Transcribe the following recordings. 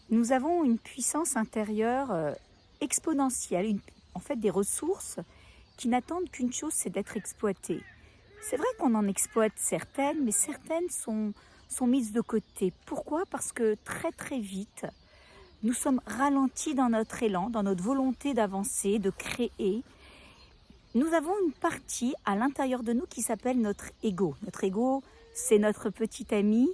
Nous avons une puissance intérieure exponentielle, en fait des ressources qui n'attendent qu'une chose, c'est d'être exploitées. C'est vrai qu'on en exploite certaines, mais certaines sont mises de côté. Pourquoi? Parce que très vite, nous sommes ralentis dans notre élan, dans notre volonté d'avancer, de créer. Nous avons une partie à l'intérieur de nous qui s'appelle notre ego. Notre ego, c'est notre petit ami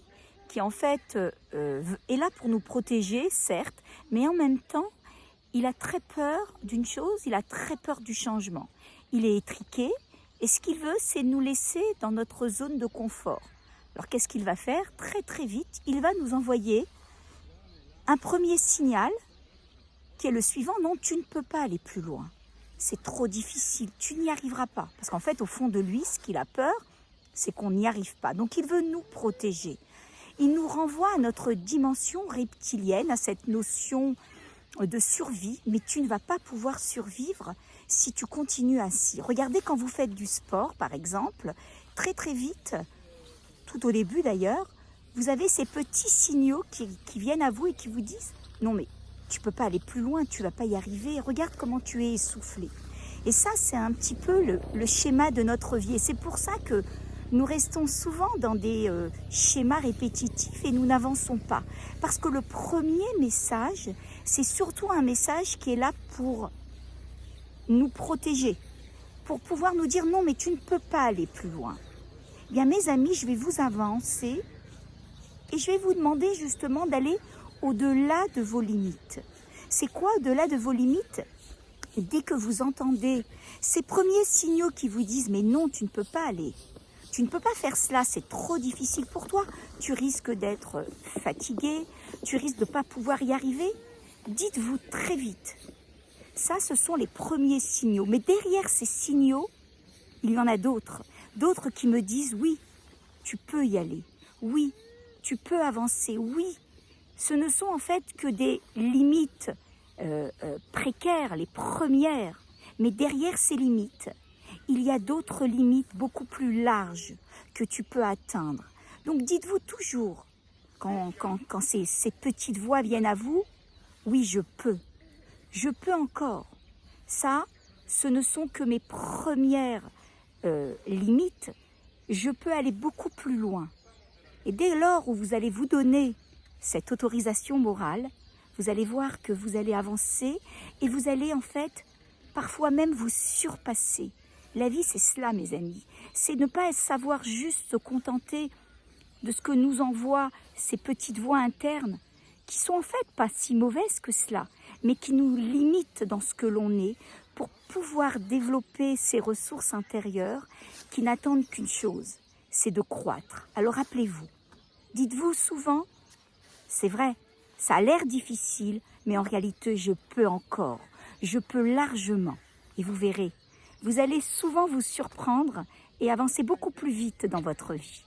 qui en fait est là pour nous protéger, certes, mais en même temps, il a très peur d'une chose, il a très peur du changement. Il est étriqué et ce qu'il veut, c'est nous laisser dans notre zone de confort. Alors qu'est-ce qu'il va faire? Très vite, il va nous envoyer un premier signal qui est le suivant: non, tu ne peux pas aller plus loin. C'est trop difficile, tu n'y arriveras pas. Parce qu'en fait, au fond de lui, ce qu'il a peur, c'est qu'on n'y arrive pas. Donc il veut nous protéger. Il nous renvoie à notre dimension reptilienne, à cette notion de survie, mais tu ne vas pas pouvoir survivre si tu continues ainsi. Regardez quand vous faites du sport, par exemple, très vite, tout au début d'ailleurs, vous avez ces petits signaux qui viennent à vous et qui vous disent « Non mais tu ne peux pas aller plus loin, tu ne vas pas y arriver, regarde comment tu es essoufflé ». Et ça, c'est un petit peu le schéma de notre vie. Et c'est pour ça que nous restons souvent dans des schémas répétitifs et nous n'avançons pas. Parce que le premier message, c'est surtout un message qui est là pour nous protéger, pour pouvoir nous dire non, mais tu ne peux pas aller plus loin. Eh bien, mes amis, je vais vous avancer et je vais vous demander justement d'aller au-delà de vos limites. C'est quoi au-delà de vos limites? Dès que vous entendez ces premiers signaux qui vous disent mais non, tu ne peux pas aller, tu ne peux pas faire cela, c'est trop difficile pour toi, tu risques d'être fatigué, tu risques de ne pas pouvoir y arriver, dites-vous très vite. Ça, ce sont les premiers signaux. Mais derrière ces signaux, il y en a d'autres. D'autres qui me disent oui, tu peux y aller, oui, tu peux avancer, oui. Ce ne sont en fait que des limites précaires, les premières. Mais derrière ces limites, il y a d'autres limites beaucoup plus larges que tu peux atteindre. Donc dites-vous toujours, quand ces petites voix viennent à vous, oui, je peux encore. Ça, ce ne sont que mes premières limites. Je peux aller beaucoup plus loin. Et dès lors où vous allez vous donner cette autorisation morale, vous allez voir que vous allez avancer et vous allez en fait parfois même vous surpasser. La vie, c'est cela, mes amis. C'est ne pas savoir juste se contenter de ce que nous envoient ces petites voix internes qui sont en fait pas si mauvaises que cela, mais qui nous limitent dans ce que l'on est pour pouvoir développer ces ressources intérieures qui n'attendent qu'une chose, c'est de croître. Alors rappelez-vous, dites-vous souvent, c'est vrai, ça a l'air difficile, mais en réalité, je peux encore, je peux largement. Et vous verrez, vous allez souvent vous surprendre et avancer beaucoup plus vite dans votre vie.